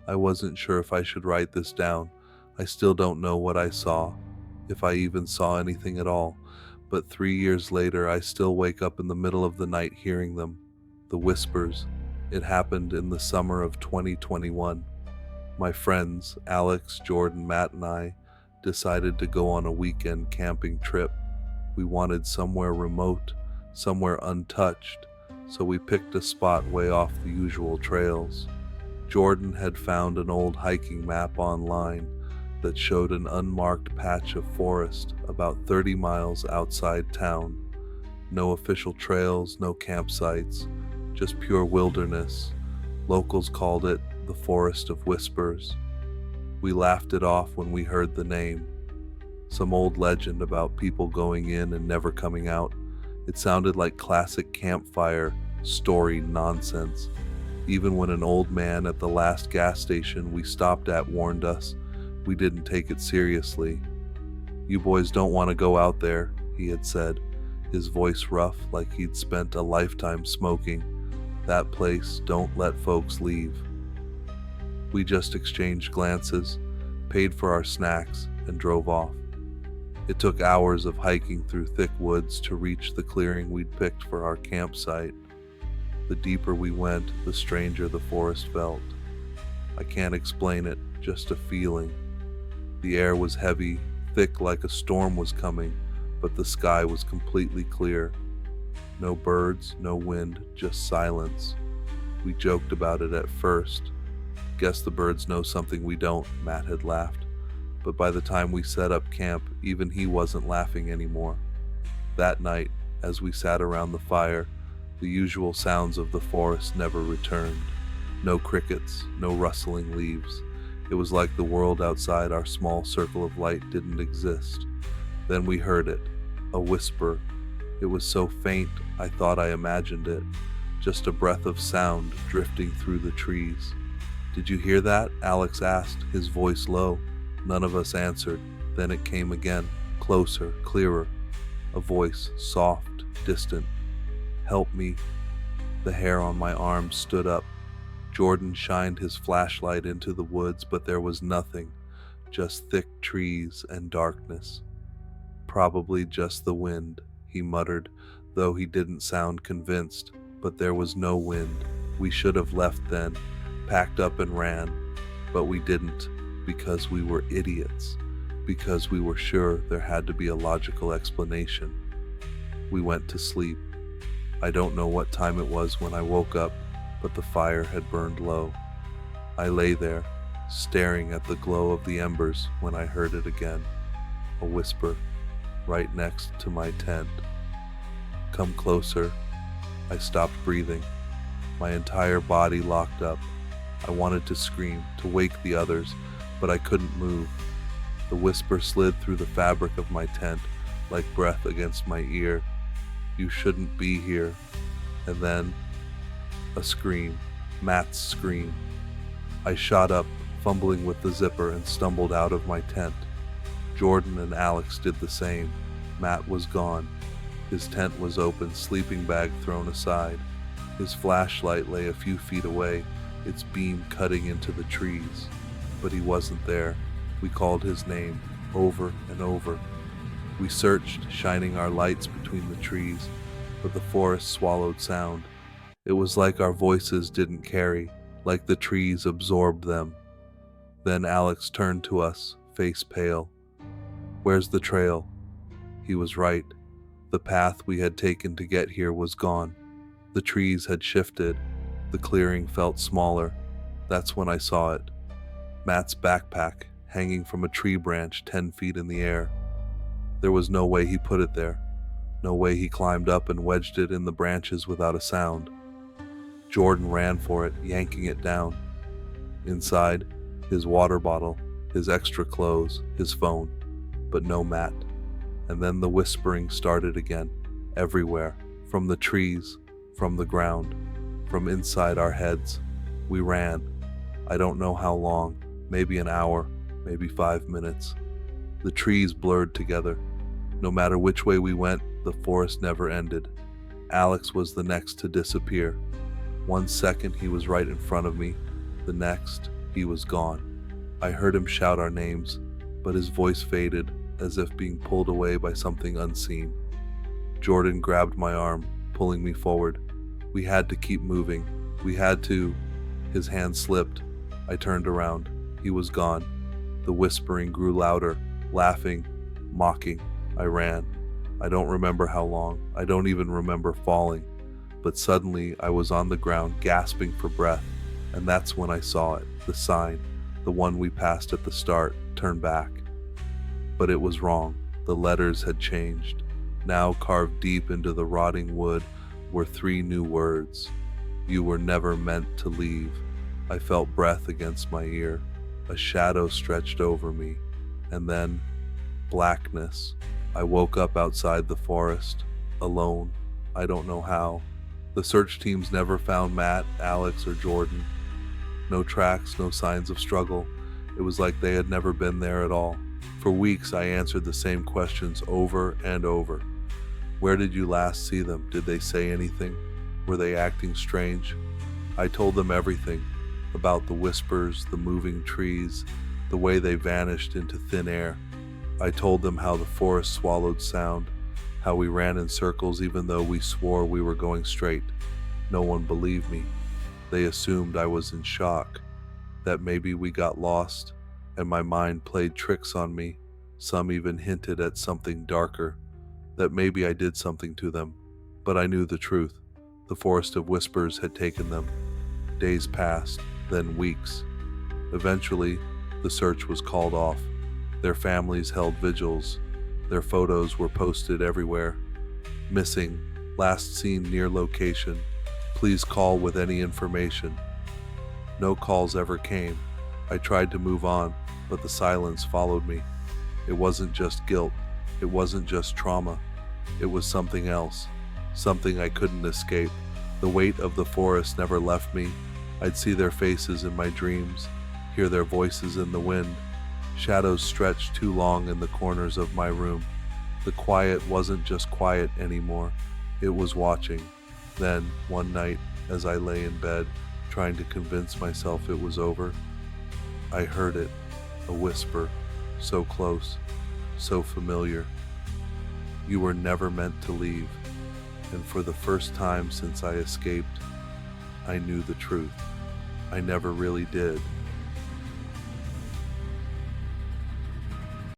I wasn't sure if I should write this down. I still don't know what I saw, if I even saw anything at all. But 3 years later, I still wake up in the middle of the night hearing them. The whispers. It happened in the summer of 2021. My friends, Alex, Jordan, Matt, and I, decided to go on a weekend camping trip. We wanted somewhere remote, somewhere untouched, so we picked a spot way off the usual trails. Jordan had found an old hiking map online that showed an unmarked patch of forest about 30 miles outside town. No official trails, no campsites, just pure wilderness. Locals called it the Forest of Whispers. We laughed it off when we heard the name. Some old legend about people going in and never coming out. It sounded like classic campfire story nonsense. Even when an old man at the last gas station we stopped at warned us, we didn't take it seriously. "You boys don't want to go out there," he had said, his voice rough like he'd spent a lifetime smoking. "That place, don't let folks leave." We just exchanged glances, paid for our snacks, and drove off. It took hours of hiking through thick woods to reach the clearing we'd picked for our campsite. The deeper we went, the stranger the forest felt. I can't explain it, just a feeling. The air was heavy, thick like a storm was coming, but the sky was completely clear. No birds, no wind, just silence. We joked about it at first. "Guess the birds know something we don't," Matt had laughed. But by the time we set up camp, even he wasn't laughing anymore. That night, as we sat around the fire, the usual sounds of the forest never returned. No crickets, no rustling leaves. It was like the world outside our small circle of light didn't exist. Then we heard it, a whisper. It was so faint I thought I imagined it, just a breath of sound drifting through the trees. "Did you hear that?" Alex asked, his voice low. None of us answered. Then it came again, closer, clearer. A voice, soft, distant. "Help me." The hair on my arm stood up. Jordan shined his flashlight into the woods, but there was nothing, just thick trees and darkness. "Probably just the wind," he muttered, though he didn't sound convinced. But there was no wind. We should have left then, packed up and ran, but we didn't, because we were idiots, because we were sure there had to be a logical explanation. We went to sleep. I don't know what time it was when I woke up, but the fire had burned low. I lay there, staring at the glow of the embers when I heard it again, a whisper, right next to my tent. "Come closer." I stopped breathing. My entire body locked up. I wanted to scream, to wake the others, but I couldn't move. The whisper slid through the fabric of my tent, like breath against my ear. "You shouldn't be here." And then, a scream, Matt's scream. I shot up, fumbling with the zipper, and stumbled out of my tent. Jordan and Alex did the same. Matt was gone. His tent was open, sleeping bag thrown aside. His flashlight lay a few feet away, its beam cutting into the trees. But he wasn't there. We called his name, over and over. We searched, shining our lights between the trees, but the forest swallowed sound. It was like our voices didn't carry, like the trees absorbed them. Then Alex turned to us, face pale. "Where's the trail?" He was right. The path we had taken to get here was gone. The trees had shifted. The clearing felt smaller. That's when I saw it. Matt's backpack, hanging from a tree branch 10 feet in the air. There was no way he put it there. No way he climbed up and wedged it in the branches without a sound. Jordan ran for it, yanking it down. Inside, his water bottle, his extra clothes, his phone, but no Matt. And then the whispering started again, everywhere, from the trees, from the ground, from inside our heads. We ran. I don't know how long, maybe an hour, maybe 5 minutes. The trees blurred together. No matter which way we went, the forest never ended. Alex was the next to disappear. 1 second he was right in front of me. The next, He was gone. I heard him shout our names, but his voice faded as if being pulled away by something unseen. Jordan grabbed my arm, pulling me forward. We had to keep moving. We had to. His hand slipped. I turned around. He was gone. The whispering grew louder, laughing, mocking. I ran. I don't remember how long. I don't even remember falling. But suddenly I was on the ground, gasping for breath. And that's when I saw it, the sign, the one we passed at the start, turn back. But it was wrong. The letters had changed. Now carved deep into the rotting wood were 3 new words. You were never meant to leave. I felt breath against my ear. A shadow stretched over me. And then, blackness. I woke up outside the forest, alone. I don't know how. The search teams never found Matt, Alex, or Jordan. No tracks, no signs of struggle. It was like they had never been there at all. For weeks, I answered the same questions over and over. Where did you last see them? Did they say anything? Were they acting strange? I told them everything about the whispers, the moving trees, the way they vanished into thin air. I told them how the forest swallowed sound, how we ran in circles even though we swore we were going straight. No one believed me. They assumed I was in shock, that maybe we got lost, and my mind played tricks on me. Some even hinted at something darker, that maybe I did something to them. But I knew the truth. The forest of whispers had taken them. Days passed, then weeks. Eventually, the search was called off. Their families held vigils. Their photos were posted everywhere. Missing, last seen near location. Please call with any information. No calls ever came. I tried to move on, but the silence followed me. It wasn't just guilt. It wasn't just trauma. It was something else. Something I couldn't escape. The weight of the forest never left me. I'd see their faces in my dreams, hear their voices in the wind. Shadows stretched too long in the corners of my room. The quiet wasn't just quiet anymore. It was watching. Then, one night, as I lay in bed, trying to convince myself it was over, I heard it, a whisper, so close, so familiar. You were never meant to leave. And for the first time since I escaped, I knew the truth. I never really did.